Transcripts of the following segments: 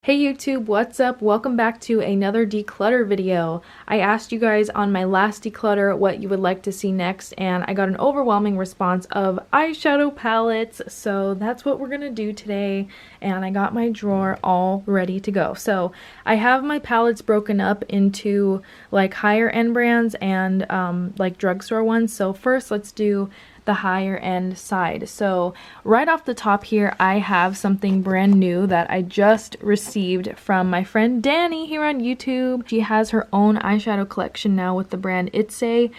Hey YouTube, what's up? Welcome back to another declutter video. I asked you guys on my last declutter what you would like to see next, and I got an overwhelming response of eyeshadow palettes, so that's what we're gonna do today. And I got my drawer all ready to go. So I have my palettes broken up into like higher end brands and like drugstore ones. So first let's do the higher end side. So right off the top here, I have something brand new that I just received from my friend Danny here on YouTube. She has her own eyeshadow collection now with the brand EYESHADOW,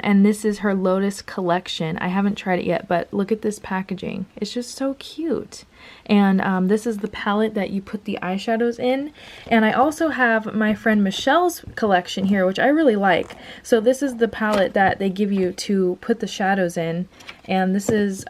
and this is her Lotus Collection. I haven't tried it yet, but look at this packaging. It's just so cute. And this is the palette that you put the eyeshadows in. And I also have my friend Michelle's collection here, which I really like. So this is the palette that they give you to put the shadows in. And this is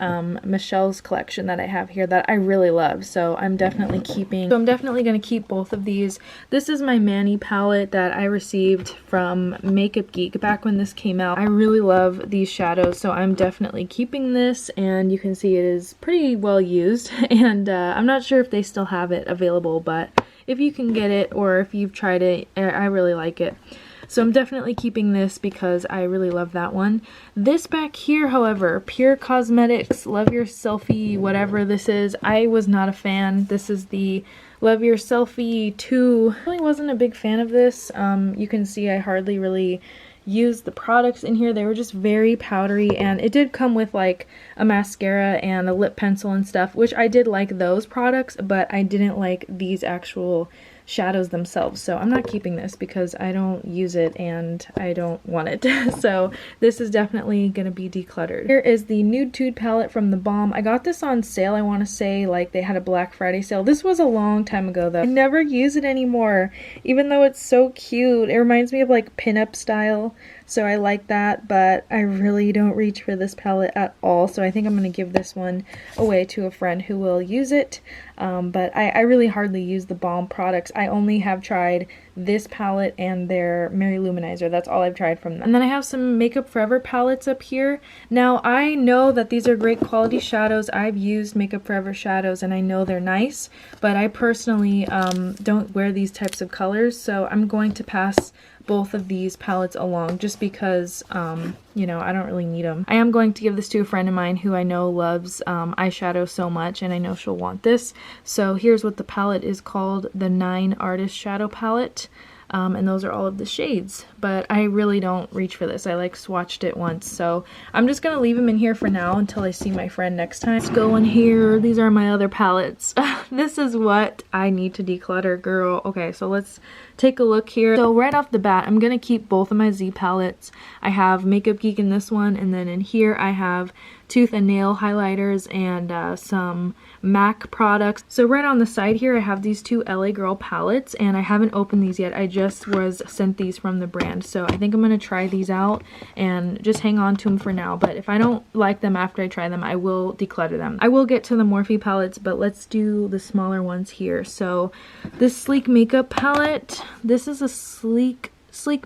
Michelle's collection that I have here that I really love. So I'm definitely going to keep both of these. This is my Manny palette that I received from Makeup Geek back when this came out. I really love these shadows, so I'm definitely keeping this. And you can see it is pretty well used. And I'm not sure if they still have it available, but if you can get it or if you've tried it, I really like it. So I'm definitely keeping this because I really love that one. This back here, however, Pure Cosmetics Love Your Selfie, whatever this is, I was not a fan. This is the Love Your Selfie 2. I really wasn't a big fan of this. You can see I hardly really used the products in here. They were just very powdery, and it did come with like a mascara and a lip pencil and stuff, which I did like those products, but I didn't like these actual shadows themselves. So I'm not keeping this because I don't use it and I don't want it. So this is definitely gonna be decluttered. Here is the Nude Tude palette from The Balm. I got this on sale, I want to say, like they had a Black Friday sale. This was a long time ago though. I never use it anymore, even though it's so cute. It reminds me of like pinup style, so I like that, but I really don't reach for this palette at all. So I think I'm gonna give this one away to a friend who will use it. But I really hardly use the Balm products. I only have tried this palette and their Mary Luminizer. That's all I've tried from them. And then I have some Makeup Forever palettes up here. Now I know that these are great quality shadows. I've used Makeup Forever shadows and I know they're nice, but I personally don't wear these types of colors, so I'm going to pass both of these palettes along just because you know, I don't really need them. I am going to give this to a friend of mine who I know loves eyeshadow so much, and I know she'll want this. So here's what the palette is called, the 9 Artist Shadow Palette. And those are all of the shades, but I really don't reach for this. I like swatched it once, so I'm just gonna leave them in here for now until I see my friend next time. Let's go in here. These are my other palettes. This is what I need to declutter, girl. Okay, so let's take a look here. So right off the bat, I'm gonna keep both of my Z palettes. I have Makeup Geek in this one, and then in here I have tooth and nail highlighters and some MAC products. So right on the side here I have these two LA Girl palettes, and I haven't opened these yet. I just was sent these from the brand, so I think I'm gonna try these out and just hang on to them for now. But if I don't like them after I try them, I will declutter them. I will get to the Morphe palettes, but let's do the smaller ones here. So this Sleek Makeup palette, this is a sleek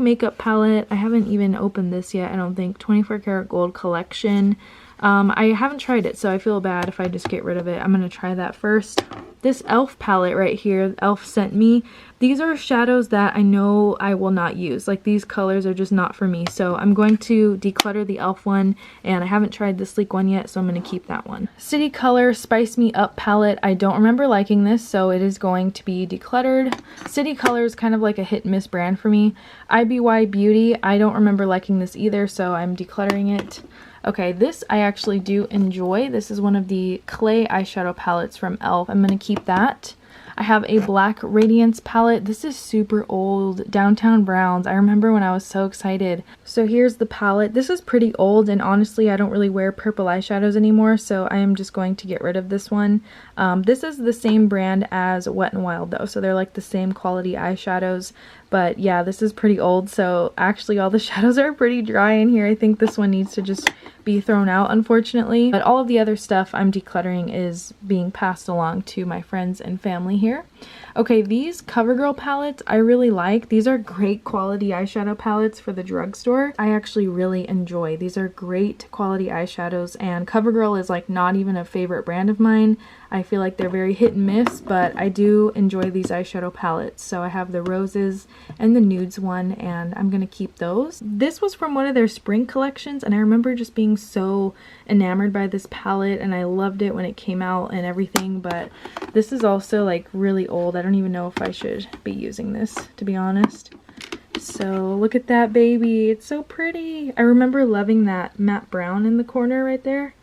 makeup palette. I haven't even opened this yet, I don't think. 24 karat gold collection. I haven't tried it, so I feel bad if I just get rid of it. I'm gonna try that first. This e.l.f. palette right here, e.l.f. sent me. These are shadows that I know I will not use. Like, these colors are just not for me. So I'm going to declutter the e.l.f. one, and I haven't tried the sleek one yet, so I'm gonna keep that one. City Color Spice Me Up palette. I don't remember liking this, so it is going to be decluttered. City Color is kind of like a hit and miss brand for me. IBY Beauty, I don't remember liking this either, so I'm decluttering it. Okay, this I actually do enjoy. This is one of the clay eyeshadow palettes from e.l.f. I'm going to keep that. I have a black Radiance palette. This is super old, Downtown Browns. I remember when I was so excited. So here's the palette. This is pretty old, and honestly I don't really wear purple eyeshadows anymore, so I am just going to get rid of this one. This is the same brand as Wet n Wild though, so they're like the same quality eyeshadows. But yeah, this is pretty old, so actually all the shadows are pretty dry in here. I think this one needs to just be thrown out, unfortunately. But all of the other stuff I'm decluttering is being passed along to my friends and family here. Okay, these Covergirl palettes I really like. These are great quality eyeshadow palettes for the drugstore. I actually really enjoy. These are great quality eyeshadows, and Covergirl is like not even a favorite brand of mine. I feel like they're very hit and miss, but I do enjoy these eyeshadow palettes. So I have the roses and the nudes one, and I'm gonna keep those. This was from one of their spring collections, and I remember just being so enamored by this palette, and I loved it when it came out and everything, but this is also like really old. I don't even know if I should be using this, to be honest. So look at that baby, it's so pretty. I remember loving that matte brown in the corner right there.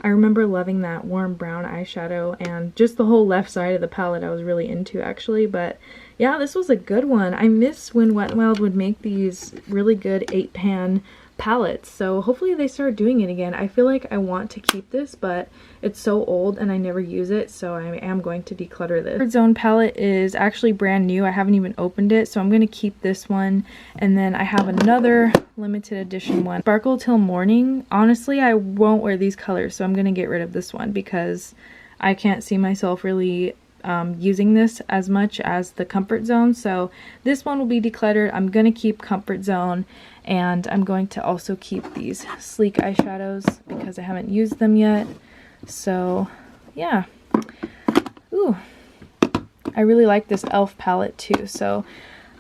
I remember loving that warm brown eyeshadow, and just the whole left side of the palette I was really into actually. But yeah, this was a good one. I miss when Wet n Wild would make these really good 8-pan palettes, so hopefully they start doing it again. I feel like I want to keep this, but it's so old and I never use it, so I am going to declutter this. Redzone palette is actually brand new. I haven't even opened it, so I'm going to keep this one. And then I have another limited edition one, Sparkle Till Morning. Honestly, I won't wear these colors, so I'm going to get rid of this one because I can't see myself really using this as much as the Comfort Zone. So this one will be decluttered. I'm going to keep Comfort Zone, and I'm going to also keep these sleek eyeshadows because I haven't used them yet. So yeah. Ooh, I really like this e.l.f. palette too. So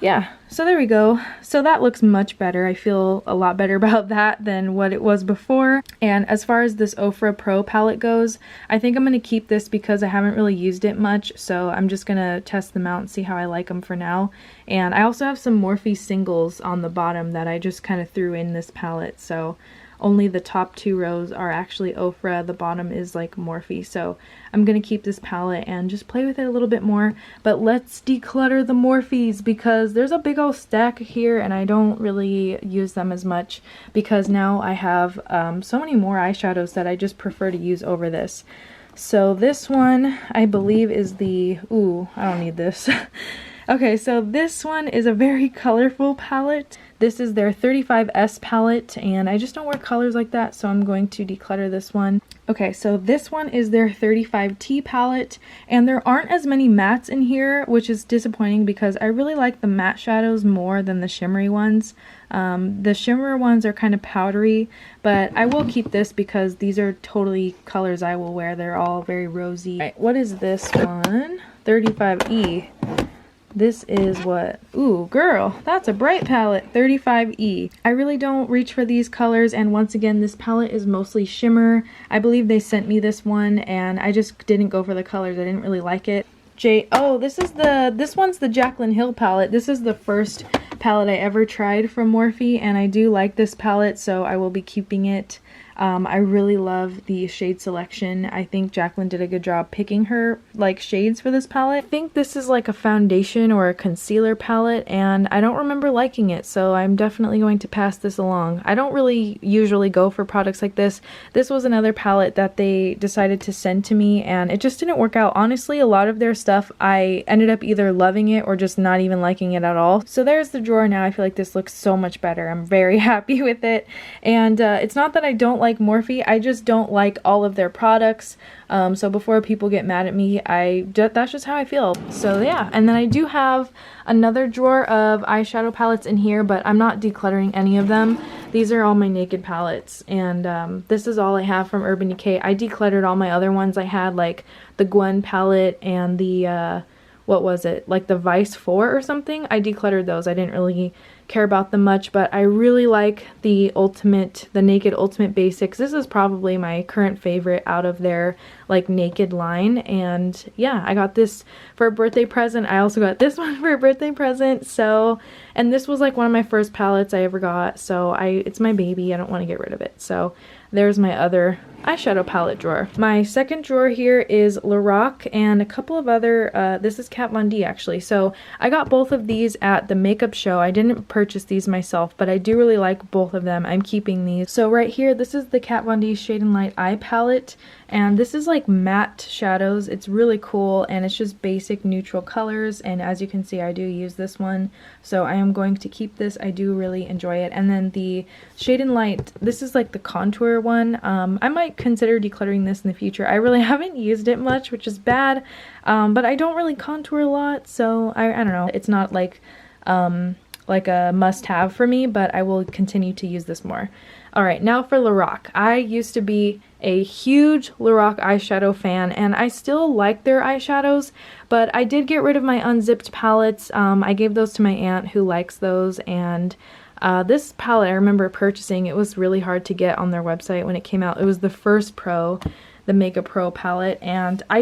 yeah, so there we go. So that looks much better. I feel a lot better about that than what it was before. And as far as this Ofra Pro palette goes, I think I'm going to keep this because I haven't really used it much. So I'm just going to test them out and see how I like them for now. And I also have some Morphe singles on the bottom that I just kind of threw in this palette. So only the top 2 rows are actually Ofra, the bottom is like Morphe. So I'm gonna keep this palette and just play with it a little bit more. But let's declutter the Morphes because there's a big old stack here and I don't really use them as much because now I have so many more eyeshadows that I just prefer to use over this. So this one I believe is the, ooh, I don't need this. Okay, so this one is a very colorful palette. This is their 35S palette, and I just don't wear colors like that, so I'm going to declutter this one. Okay, so this one is their 35T palette, and there aren't as many mattes in here, which is disappointing because I really like the matte shadows more than the shimmery ones. The shimmer ones are kind of powdery, but I will keep this because these are totally colors I will wear. They're all very rosy. All right, what is this one? 35E. This is what, ooh girl, that's a bright palette, 35E. I really don't reach for these colors, and once again this palette is mostly shimmer. I believe they sent me this one and I just didn't go for the colors. I didn't really like it. Oh, this one's the Jaclyn Hill palette. This is the first palette I ever tried from Morphe, and I do like this palette, so I will be keeping it. I really love the shade selection. I think Jaclyn did a good job picking her like shades for this palette. I think this is like a foundation or a concealer palette, and I don't remember liking it, so I'm definitely going to pass this along. I don't really usually go for products like this. This was another palette that they decided to send to me, and it just didn't work out. Honestly, a lot of their stuff I ended up either loving it or just not even liking it at all. So there's the drawer now. I feel like this looks so much better. I'm very happy with it, and it's not that I don't like Morphe, I just don't like all of their products. So before people get mad at me, that's just how I feel. So yeah, and then I do have another drawer of eyeshadow palettes in here, but I'm not decluttering any of them. These are all my naked palettes, and this is all I have from Urban Decay. I decluttered all my other ones I had, like the Gwen palette and the what was it, like the Vice 4 or something. I decluttered those. I didn't really care about them much, but I really like the Naked Ultimate Basics. This is probably my current favorite out of their like naked line, and yeah, I got this for a birthday present. I also got this one for a birthday present, so, and this was like one of my first palettes I ever got, so it's my baby. I don't want to get rid of it. So there's my other eyeshadow palette drawer. My second drawer here is Lorac and a couple of other, this is Kat Von D actually. So I got both of these at the makeup show. I didn't purchase these myself, but I do really like both of them. I'm keeping these. So right here, this is the Kat Von D Shade and Light Eye Palette, and this is like matte shadows. It's really cool, and it's just basic neutral colors, and as you can see, I do use this one, so I am going to keep this. I do really enjoy it. And then the Shade and Light, this is like the contour one. I might might consider decluttering this in the future. I really haven't used it much, which is bad, but I don't really contour a lot, so I don't know. It's not like a must-have for me, but I will continue to use this more. Alright, now for Lorac. I used to be a huge Lorac eyeshadow fan, and I still like their eyeshadows, but I did get rid of my unzipped palettes. I gave those to my aunt who likes those, and this palette I remember purchasing. It was really hard to get on their website when it came out. It was the first Pro, the Makeup Pro palette, and I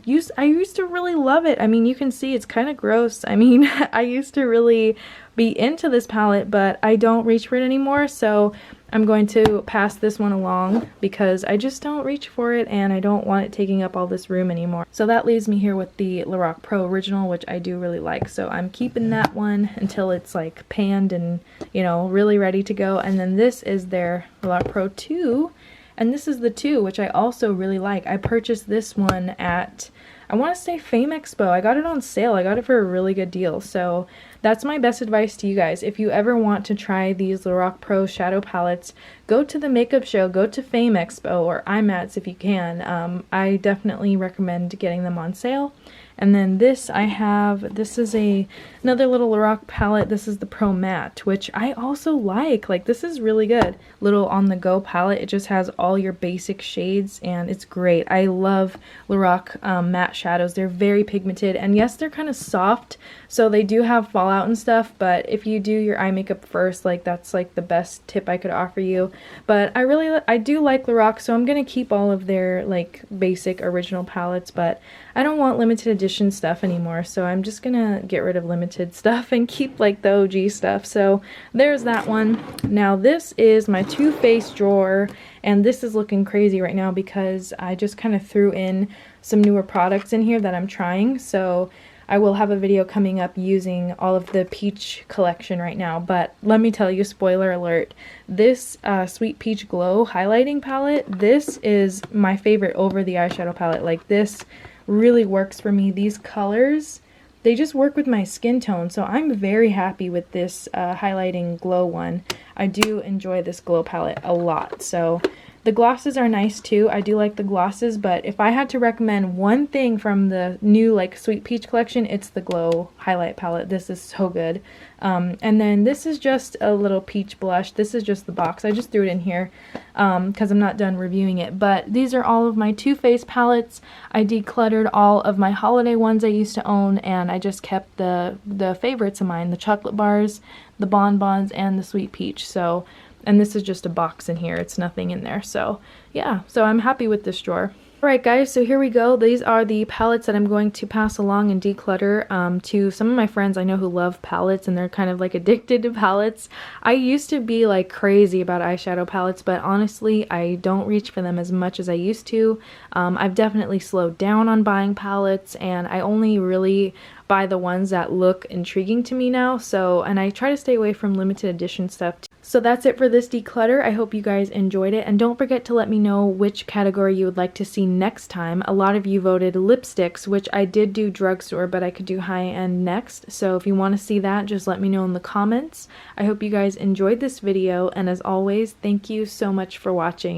used to really love it. I mean, you can see it's kind of gross. I mean, I used to really be into this palette, but I don't reach for it anymore, so I'm going to pass this one along because I just don't reach for it and I don't want it taking up all this room anymore. So that leaves me here with the Lorac Pro Original, which I do really like. So I'm keeping that one until it's like panned and, you know, really ready to go. And then this is their Lorac Pro 2. And this is the 2, which I also really like. I purchased this one at, I want to say Fame Expo. I got it on sale. I got it for a really good deal. So that's my best advice to you guys. If you ever want to try these Lorac Pro shadow palettes, go to the makeup show, go to Fame Expo or IMATS if you can. I definitely recommend getting them on sale. And then this I have, this is another little Lorac palette. This is the Pro Matte, which I also like. Like, this is really good. Little on-the-go palette. It just has all your basic shades and it's great. I love Lorac matte shadows. They're very pigmented, and yes, they're kind of soft, so they do have fallout and stuff, but if you do your eye makeup first, like, that's like the best tip I could offer you. But I do like Lorac, so I'm gonna keep all of their like basic original palettes, but I don't want limited edition stuff anymore, so I'm just gonna get rid of limited stuff and keep like the OG stuff. So there's that one. Now this is my Too Faced drawer, and this is looking crazy right now because I just kind of threw in some newer products in here that I'm trying. So I will have a video coming up using all of the peach collection right now, but let me tell you, spoiler alert, this Sweet Peach Glow highlighting palette, this is my favorite over the eyeshadow palette. Like, this really works for me. These colors, they just work with my skin tone, so I'm very happy with this highlighting glow one. I do enjoy this glow palette a lot. So the glosses are nice too. I do like the glosses, but if I had to recommend one thing from the new like Sweet Peach collection, it's the glow highlight palette. This is so good. And then this is just a little peach blush. This is just the box. I just threw it in here because I'm not done reviewing it. But these are all of my Too Faced palettes. I decluttered all of my holiday ones I used to own, and I just kept the favorites of mine, the chocolate bars, the bonbons, and the Sweet Peach. So, and this is just a box in here. It's nothing in there. So yeah, so I'm happy with this drawer. Alright guys, so here we go. These are the palettes that I'm going to pass along and declutter to some of my friends I know who love palettes, and they're kind of like addicted to palettes. I used to be like crazy about eyeshadow palettes, but honestly I don't reach for them as much as I used to. I've definitely slowed down on buying palettes, and I only really buy the ones that look intriguing to me now. So, and I try to stay away from limited edition stuff too. So that's it for this declutter. I hope you guys enjoyed it, and don't forget to let me know which category you would like to see next time. A lot of you voted lipsticks, which I did do drugstore, but I could do high-end next. So if you want to see that, just let me know in the comments. I hope you guys enjoyed this video, and as always, thank you so much for watching.